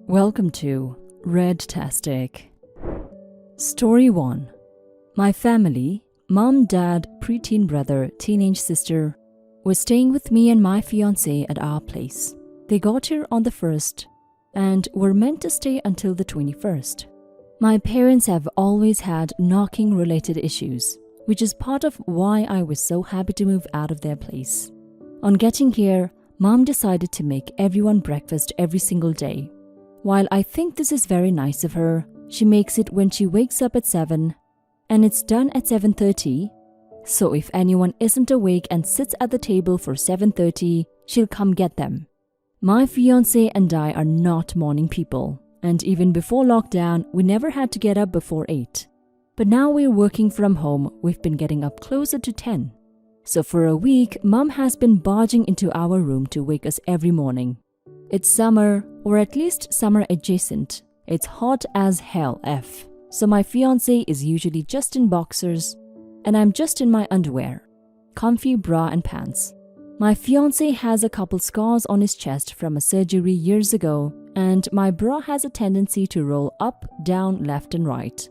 Welcome to Redtastic. Story 1. My family, mom, dad, preteen brother, teenage sister, were staying with me and my fiancé at our place. They got here on the 1st and were meant to stay until the 21st. My parents have always had knocking related issues, which is part of why I was so happy to move out of their place. On getting here, mom decided to make everyone breakfast every single day. While I think this is very nice of her, she makes it when she wakes up at 7 and it's done at 7:30. So if anyone isn't awake and sits at the table for 7:30, she'll come get them. My fiancé and I are not morning people, and even before lockdown, we never had to get up before 8. But now we're working from home, we've been getting up closer to 10. So for a week, mom has been barging into our room to wake us every morning. It's summer, or at least summer adjacent. It's hot as hell F. So my fiancé is usually just in boxers, and I'm just in my underwear, comfy bra and pants. My fiancé has a couple scars on his chest from a surgery years ago, and my bra has a tendency to roll up, down, left and right.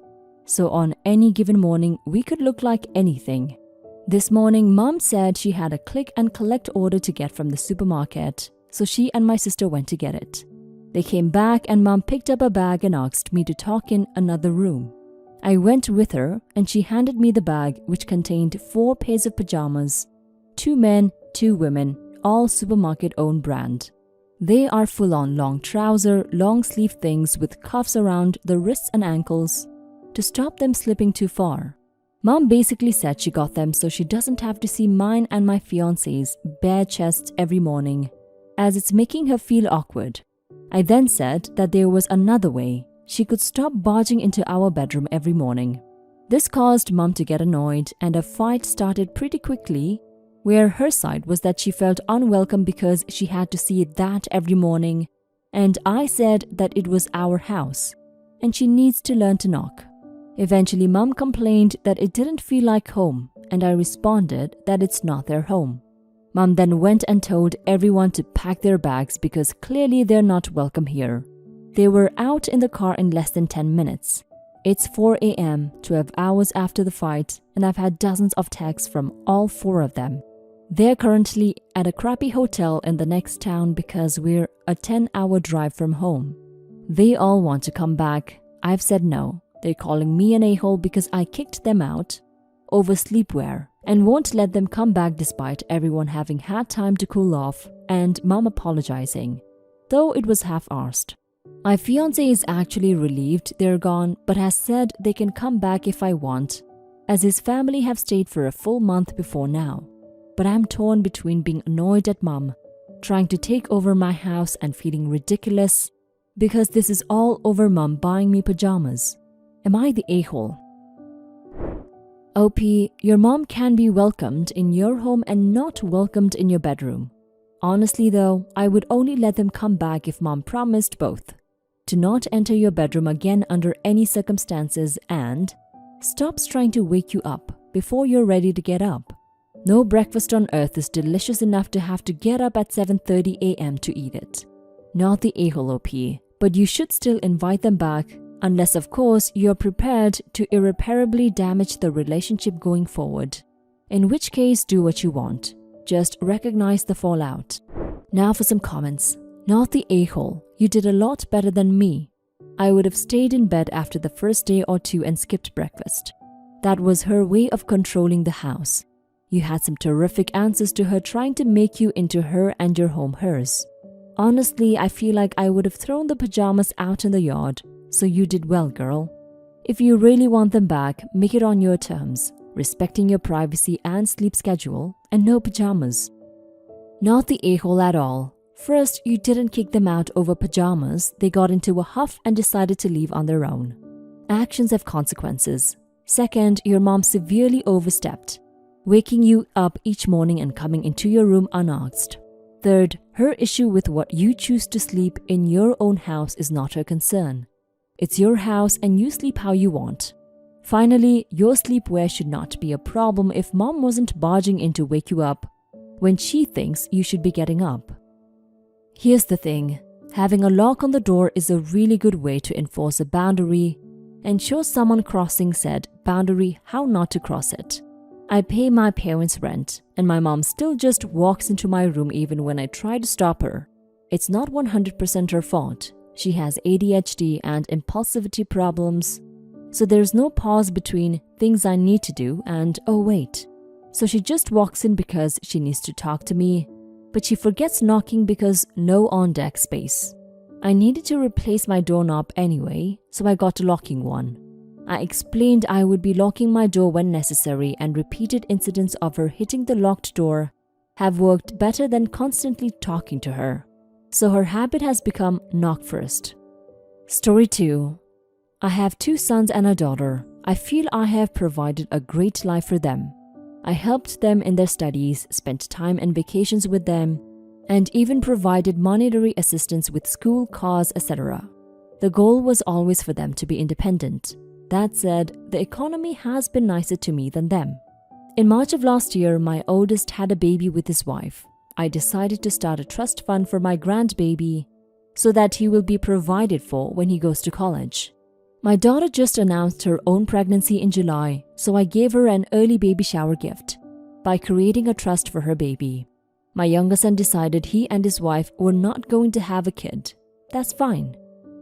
So on any given morning, we could look like anything. This morning, mom said she had a click and collect order to get from the supermarket, so she and my sister went to get it. They came back and mom picked up a bag and asked me to talk in another room. I went with her and she handed me the bag, which contained 4 pairs of pajamas, 2 men, 2 women, all supermarket own brand. They are full-on long trouser, long sleeve things with cuffs around the wrists and ankles to stop them slipping too far. Mom basically said she got them so she doesn't have to see mine and my fiancé's bare chests every morning, as it's making her feel awkward. I then said that there was another way. She could stop barging into our bedroom every morning. This caused mom to get annoyed and a fight started pretty quickly, where her side was that she felt unwelcome because she had to see that every morning, and I said that it was our house and she needs to learn to knock. Eventually, mom complained that it didn't feel like home, and I responded that it's not their home. Mom then went and told everyone to pack their bags because clearly they're not welcome here. They were out in the car in less than 10 minutes. It's 4 a.m., 12 hours after the fight, and I've had dozens of texts from all 4 of them. They're currently at a crappy hotel in the next town because we're a 10-hour drive from home. They all want to come back. I've said no. They're calling me an a-hole because I kicked them out over sleepwear and won't let them come back despite everyone having had time to cool off and mom apologizing, though it was half-arsed. My fiancé is actually relieved they're gone but has said they can come back if I want, as his family have stayed for a full month before now. But I'm torn between being annoyed at mom, trying to take over my house and feeling ridiculous because this is all over mom buying me pajamas. Am I the a-hole? OP, your mom can be welcomed in your home and not welcomed in your bedroom. Honestly though, I would only let them come back if mom promised both. To not enter your bedroom again under any circumstances and stops trying to wake you up before you're ready to get up. No breakfast on earth is delicious enough to have to get up at 7:30 a.m. to eat it. Not the a-hole OP, but you should still invite them back, unless of course you're prepared to irreparably damage the relationship going forward. In which case, do what you want. Just recognize the fallout. Now for some comments. Not the a-hole. You did a lot better than me. I would have stayed in bed after the first day or 2 and skipped breakfast. That was her way of controlling the house. You had some terrific answers to her trying to make you into her and your home hers. Honestly, I feel like I would have thrown the pajamas out in the yard. So you did well, girl. If you really want them back, make it on your terms, respecting your privacy and sleep schedule, and no pajamas. Not the a-hole at all. First, you didn't kick them out over pajamas. They got into a huff and decided to leave on their own. Actions have consequences. Second, your mom severely overstepped, waking you up each morning and coming into your room unasked. Third, her issue with what you choose to sleep in your own house is not her concern. It's your house and you sleep how you want. Finally, your sleepwear should not be a problem if mom wasn't barging in to wake you up when she thinks you should be getting up. Here's the thing, Having a lock on the door is a really good way to enforce a boundary and show someone crossing said boundary how not to cross it. I pay my parents' rent, and my mom still just walks into my room even when I try to stop her. It's not 100% her fault. She has ADHD and impulsivity problems, so there's no pause between things I need to do and oh wait. So she just walks in because she needs to talk to me, but she forgets knocking because no on-deck space. I needed to replace my doorknob anyway, so I got a locking one. I explained I would be locking my door when necessary, and repeated incidents of her hitting the locked door have worked better than constantly talking to her. So her habit has become knock first. Story 2. I have 2 sons and a daughter. I feel I have provided a great life for them. I helped them in their studies, spent time and vacations with them, and even provided monetary assistance with school, cars, etc. The goal was always for them to be independent. That said, the economy has been nicer to me than them. In March of last year, my oldest had a baby with his wife. I decided to start a trust fund for my grandbaby so that he will be provided for when he goes to college. My daughter just announced her own pregnancy in July, so I gave her an early baby shower gift by creating a trust for her baby. My younger son decided he and his wife were not going to have a kid. That's fine.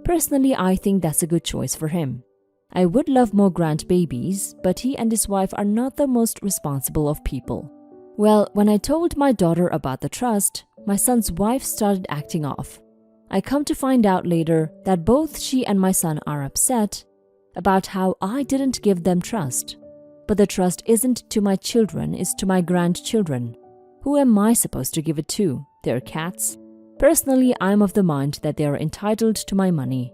Personally, I think that's a good choice for him. I would love more grandbabies, but he and his wife are not the most responsible of people. Well, when I told my daughter about the trust, my son's wife started acting off. I come to find out later that both she and my son are upset about how I didn't give them trust. But the trust isn't to my children, it's to my grandchildren. Who am I supposed to give it to? Their cats? Personally, I'm of the mind that they are entitled to my money.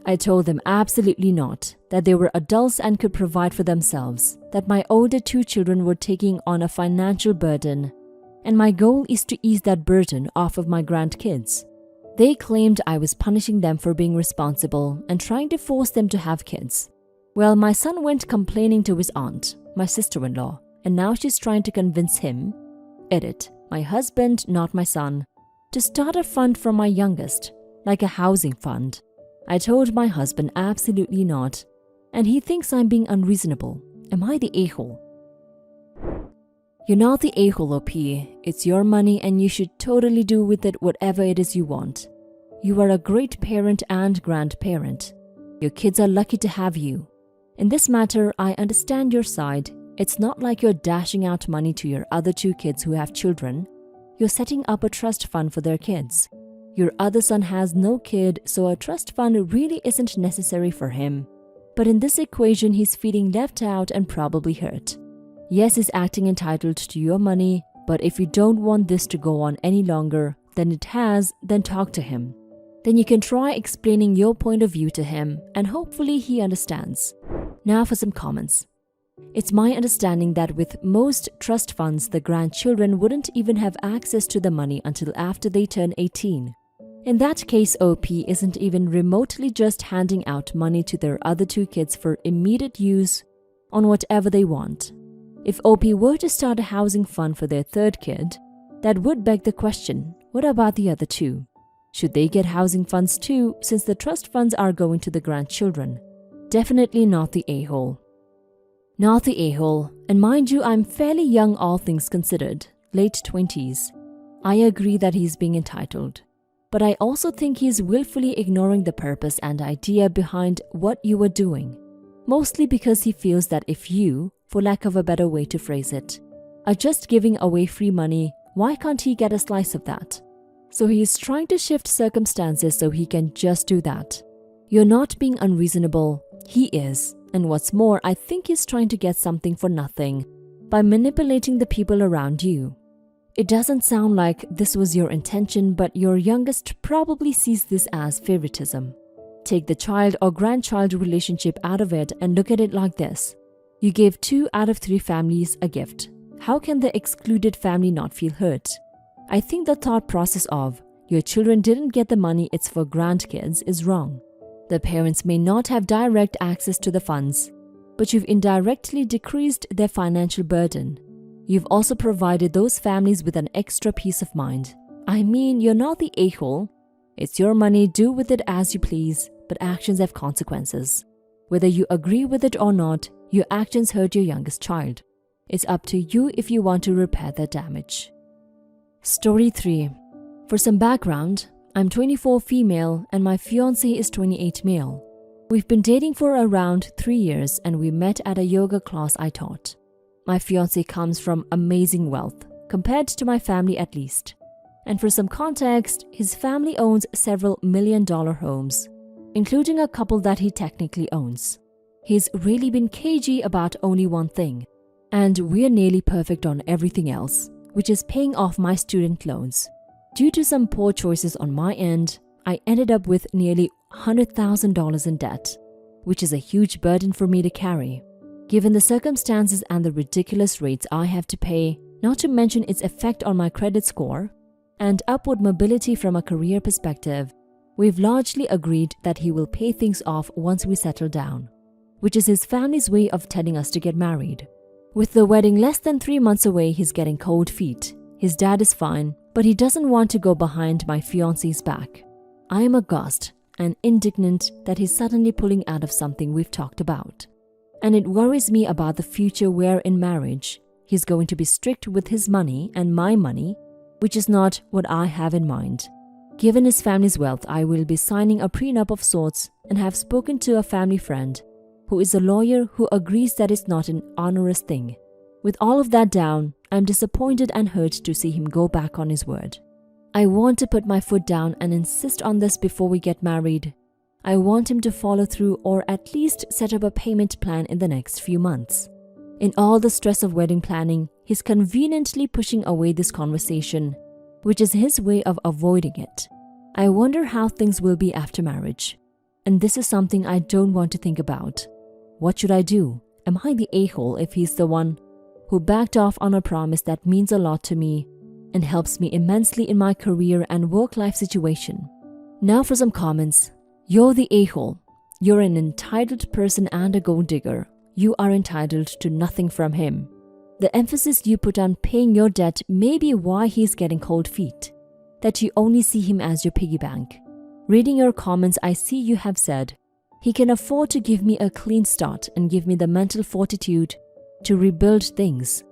I told them absolutely not, that they were adults and could provide for themselves, that my older 2 children were taking on a financial burden, and my goal is to ease that burden off of my grandkids. They claimed I was punishing them for being responsible and trying to force them to have kids. Well, my son went complaining to his aunt, my sister-in-law, and now she's trying to convince him, edit, my husband, not my son, to start a fund for my youngest, like a housing fund. I told my husband absolutely not, and he thinks I'm being unreasonable. Am I the a-hole? You're not the a-hole, OP. It's your money and you should totally do with it whatever it is you want. You are a great parent and grandparent. Your kids are lucky to have you. In this matter, I understand your side. It's not like you're dashing out money to your other 2 kids who have children. You're setting up a trust fund for their kids. Your other son has no kid, so a trust fund really isn't necessary for him. But in this equation, he's feeling left out and probably hurt. Yes, he's acting entitled to your money, but if you don't want this to go on any longer than it has, then talk to him. Then you can try explaining your point of view to him, and hopefully he understands. Now for some comments. It's my understanding that with most trust funds, the grandchildren wouldn't even have access to the money until after they turn 18. In that case, OP isn't even remotely just handing out money to their other 2 kids for immediate use on whatever they want. If OP were to start a housing fund for their 3rd kid, that would beg the question, what about the other 2? Should they get housing funds too, since the trust funds are going to the grandchildren? Definitely not the a-hole. Not the a-hole, and mind you, I'm fairly young all things considered, late 20s. I agree that he's being entitled. But I also think he's willfully ignoring the purpose and idea behind what you were doing. Mostly because he feels that if you, for lack of a better way to phrase it, are just giving away free money, why can't he get a slice of that? So he is trying to shift circumstances so he can just do that. You're not being unreasonable, he is. And what's more, I think he's trying to get something for nothing by manipulating the people around you. It doesn't sound like this was your intention, but your youngest probably sees this as favoritism. Take the child or grandchild relationship out of it and look at it like this. You gave 2 out of 3 families a gift. How can the excluded family not feel hurt? I think the thought process of, your children didn't get the money, it's for grandkids, is wrong. The parents may not have direct access to the funds, but you've indirectly decreased their financial burden. You've also provided those families with an extra peace of mind. I mean, you're not the a-hole, It's your money, do with it as you please, but actions have consequences. Whether you agree with it or not, your actions hurt your youngest child. It's up to you if you want to repair that damage. Story 3. For some background, I'm 24 female and my fiancé is 28 male. We've been dating for around 3 years and we met at a yoga class I taught. My fiancé comes from amazing wealth, compared to my family at least. And for some context, his family owns several million-dollar homes, including a couple that he technically owns. He's really been cagey about only one thing, and we're nearly perfect on everything else, which is paying off my student loans. Due to some poor choices on my end, I ended up with nearly $100,000 in debt, which is a huge burden for me to carry. Given the circumstances and the ridiculous rates I have to pay, not to mention its effect on my credit score, and upward mobility from a career perspective, we've largely agreed that he will pay things off once we settle down, which is his family's way of telling us to get married. With the wedding less than 3 months away, he's getting cold feet. His dad is fine, but he doesn't want to go behind my fiancé's back. I am aghast and indignant that he's suddenly pulling out of something we've talked about. And it worries me about the future where in marriage, he's going to be strict with his money and my money, which is not what I have in mind. Given his family's wealth, I will be signing a prenup of sorts and have spoken to a family friend who is a lawyer who agrees that it's not an onerous thing. With all of that down, I'm disappointed and hurt to see him go back on his word. I want to put my foot down and insist on this before we get married. I want him to follow through or at least set up a payment plan in the next few months. In all the stress of wedding planning, he's conveniently pushing away this conversation, which is his way of avoiding it. I wonder how things will be after marriage. And this is something I don't want to think about. What should I do? Am I the a-hole if he's the one who backed off on a promise that means a lot to me and helps me immensely in my career and work-life situation? Now for some comments. You're the a-hole. You're an entitled person and a gold digger. You are entitled to nothing from him. The emphasis you put on paying your debt may be why he's getting cold feet, that you only see him as your piggy bank. Reading your comments, I see you have said, he can afford to give me a clean start and give me the mental fortitude to rebuild things.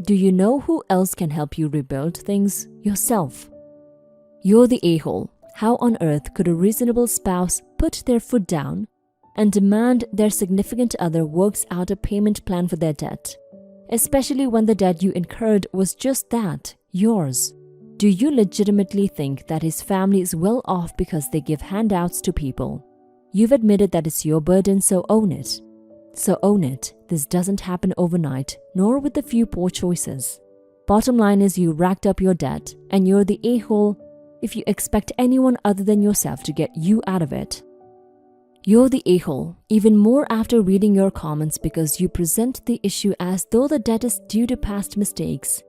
Do you know who else can help you rebuild things? Yourself. You're the a-hole. How on earth could a reasonable spouse put their foot down and demand their significant other works out a payment plan for their debt, especially when the debt you incurred was just that, yours? Do you legitimately think that his family is well off because they give handouts to people? You've admitted that it's your burden, so own it. So own it. This doesn't happen overnight, nor with a few poor choices. Bottom line is you racked up your debt, and you're the a-hole if you expect anyone other than yourself to get you out of it. You're the a-hole, even more after reading your comments, because you present the issue as though the debt is due to past mistakes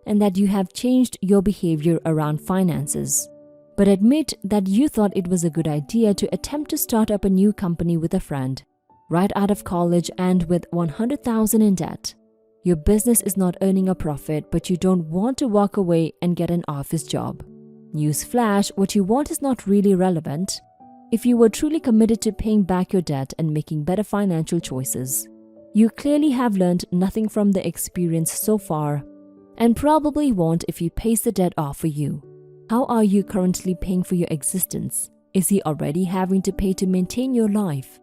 and that you have changed your behavior around finances. But admit that you thought it was a good idea to attempt to start up a new company with a friend, right out of college and with $100,000 in debt. Your business is not earning a profit, but you don't want to walk away and get an office job. Newsflash, what you want is not really relevant if you were truly committed to paying back your debt and making better financial choices. You clearly have learned nothing from the experience so far, and probably won't if he pays the debt off for you. How are you currently paying for your existence? Is he already having to pay to maintain your life?